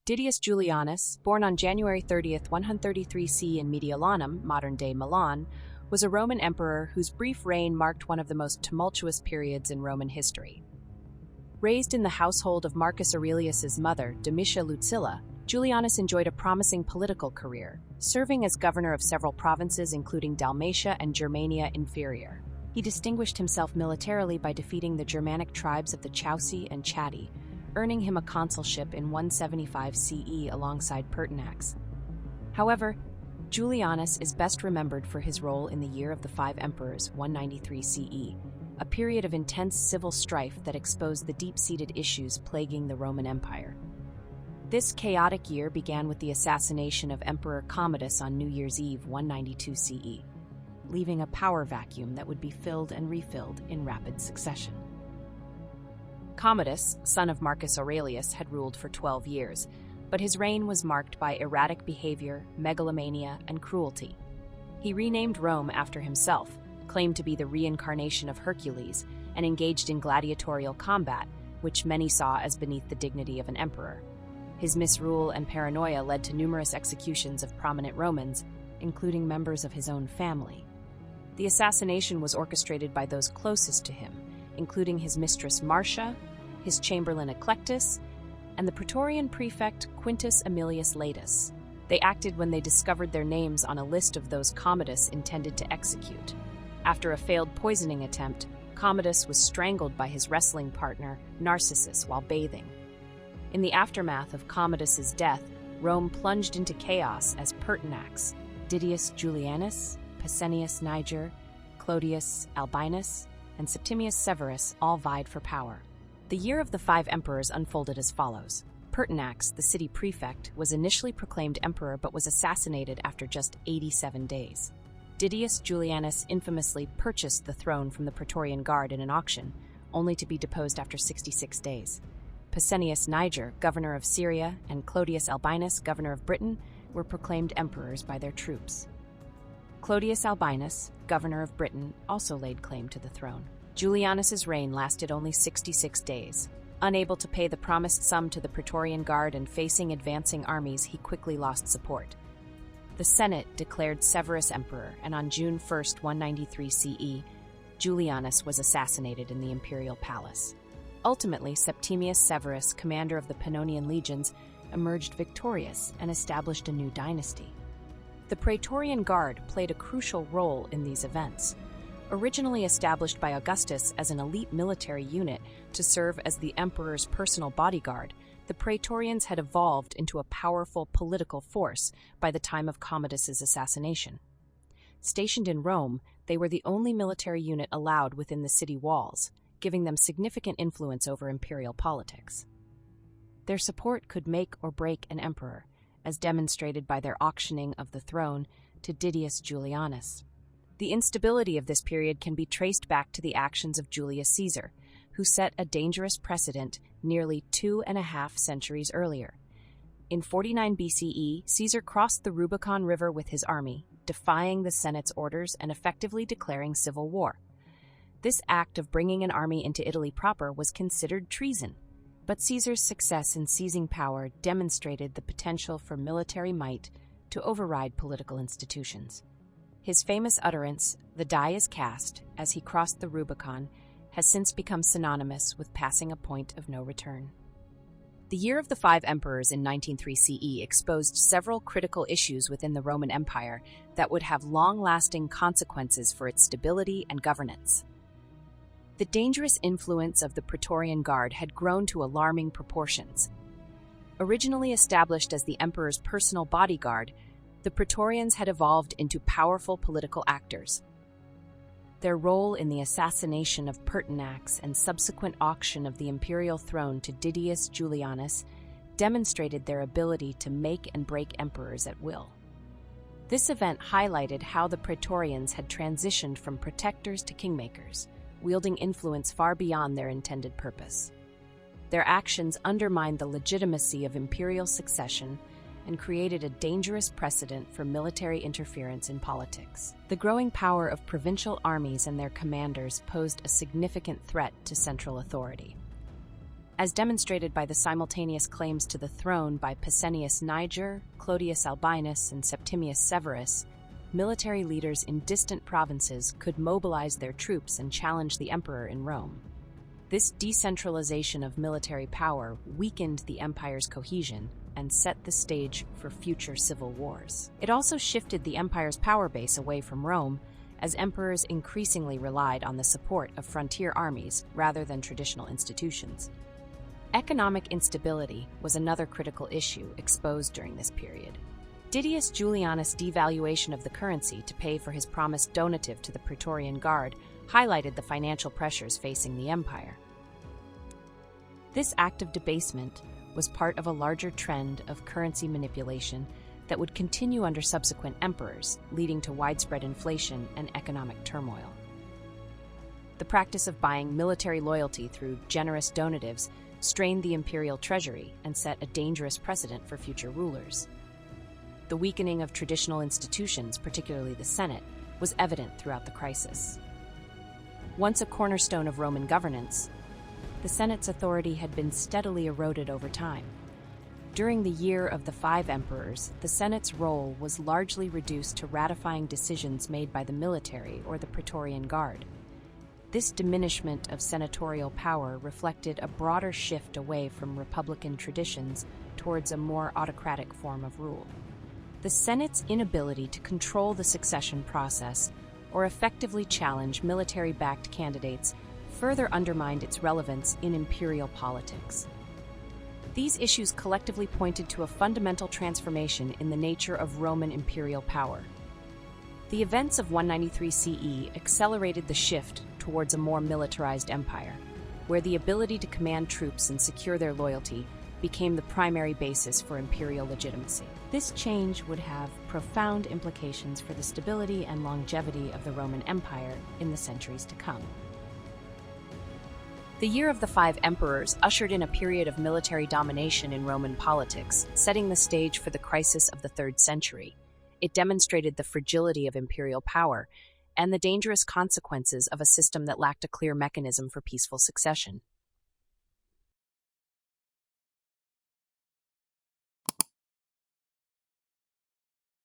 Didius Julianus, born on January 30th, 133 CE in Mediolanum, modern-day Milan, was a Roman emperor whose brief reign marked one of the most tumultuous periods in Roman history. Raised in the household of Marcus Aurelius's mother, Domitia Lucilla, Julianus enjoyed a promising political career, serving as governor of several provinces including Dalmatia and Germania Inferior. He distinguished himself militarily by defeating the Germanic tribes of the Chauci and Chatti, earning him a consulship in 175 CE alongside Pertinax. However, Julianus is best remembered for his role in the Year of the Five Emperors, 193 CE, a period of intense civil strife that exposed the deep-seated issues plaguing the Roman Empire. This chaotic year began with the assassination of Emperor Commodus on New Year's Eve, 192 CE, leaving a power vacuum that would be filled and refilled in rapid succession. Commodus, son of Marcus Aurelius, had ruled for 12 years, but his reign was marked by erratic behavior, megalomania, and cruelty. He renamed Rome after himself, claimed to be the reincarnation of Hercules, and engaged in gladiatorial combat, which many saw as beneath the dignity of an emperor. His misrule and paranoia led to numerous executions of prominent Romans, including members of his own family. The assassination was orchestrated by those closest to him, including his mistress Marcia, his chamberlain Eclectus, and the Praetorian prefect Quintus Aemilius Latus. They acted when they discovered their names on a list of those Commodus intended to execute. After a failed poisoning attempt, Commodus was strangled by his wrestling partner Narcissus while bathing. In the aftermath of Commodus's death, Rome plunged into chaos as Pertinax, Didius Julianus, Pescennius Niger, Clodius Albinus, and Septimius Severus all vied for power. The Year of the Five Emperors unfolded as follows. Pertinax, the city prefect, was initially proclaimed emperor but was assassinated after just 87 days. Didius Julianus infamously purchased the throne from the Praetorian Guard in an auction, only to be deposed after 66 days. Pescennius Niger, governor of Syria, and Clodius Albinus, governor of Britain, were proclaimed emperors by their troops. Clodius Albinus, governor of Britain, also laid claim to the throne. Julianus's reign lasted only 66 days. Unable to pay the promised sum to the Praetorian Guard and facing advancing armies, he quickly lost support. The Senate declared Severus emperor, and on June 1, 193 CE, Julianus was assassinated in the imperial palace. Ultimately, Septimius Severus, commander of the Pannonian legions, emerged victorious and established a new dynasty. The Praetorian Guard played a crucial role in these events. Originally established by Augustus as an elite military unit to serve as the emperor's personal bodyguard, the Praetorians had evolved into a powerful political force by the time of Commodus's assassination. Stationed in Rome, they were the only military unit allowed within the city walls, giving them significant influence over imperial politics. Their support could make or break an emperor, as demonstrated by their auctioning of the throne to Didius Julianus. The instability of this period can be traced back to the actions of Julius Caesar, who set a dangerous precedent nearly 2.5 centuries earlier. In 49 BCE, Caesar crossed the Rubicon River with his army, defying the Senate's orders and effectively declaring civil war. This act of bringing an army into Italy proper was considered treason, but Caesar's success in seizing power demonstrated the potential for military might to override political institutions. His famous utterance, "The die is cast," as he crossed the Rubicon, has since become synonymous with passing a point of no return. The Year of the Five Emperors in 193 CE exposed several critical issues within the Roman Empire that would have long-lasting consequences for its stability and governance. The dangerous influence of the Praetorian Guard had grown to alarming proportions. Originally established as the emperor's personal bodyguard, the Praetorians had evolved into powerful political actors. Their role in the assassination of Pertinax and subsequent auction of the imperial throne to Didius Julianus demonstrated their ability to make and break emperors at will. This event highlighted how the Praetorians had transitioned from protectors to kingmakers, wielding influence far beyond their intended purpose. Their actions undermined the legitimacy of imperial succession and created a dangerous precedent for military interference in politics. The growing power of provincial armies and their commanders posed a significant threat to central authority. as demonstrated by the simultaneous claims to the throne by Pescennius Niger, Clodius Albinus, and Septimius Severus. Military leaders in distant provinces could mobilize their troops and challenge the emperor in Rome. This decentralization of military power weakened the empire's cohesion and set the stage for future civil wars. It also shifted the empire's power base away from Rome, as emperors increasingly relied on the support of frontier armies rather than traditional institutions. Economic instability was another critical issue exposed during this period. Didius Julianus' devaluation of the currency to pay for his promised donative to the Praetorian Guard highlighted the financial pressures facing the empire. This act of debasement was part of a larger trend of currency manipulation that would continue under subsequent emperors, leading to widespread inflation and economic turmoil. The practice of buying military loyalty through generous donatives strained the imperial treasury and set a dangerous precedent for future rulers. The weakening of traditional institutions, particularly the Senate, was evident throughout the crisis. Once a cornerstone of Roman governance, the Senate's authority had been steadily eroded over time. During the year of the 5 emperors, the Senate's role was largely reduced to ratifying decisions made by the military or the Praetorian Guard. This diminishment of senatorial power reflected a broader shift away from republican traditions towards a more autocratic form of rule. The Senate's inability to control the succession process or effectively challenge military-backed candidates further undermined its relevance in imperial politics. These issues collectively pointed to a fundamental transformation in the nature of Roman imperial power. The events of 193 CE accelerated the shift towards a more militarized empire, where the ability to command troops and secure their loyalty became the primary basis for imperial legitimacy. This change would have profound implications for the stability and longevity of the Roman Empire in the centuries to come. The year of the 5 emperors ushered in a period of military domination in Roman politics, setting the stage for the crisis of the 3rd century. It demonstrated the fragility of imperial power and the dangerous consequences of a system that lacked a clear mechanism for peaceful succession.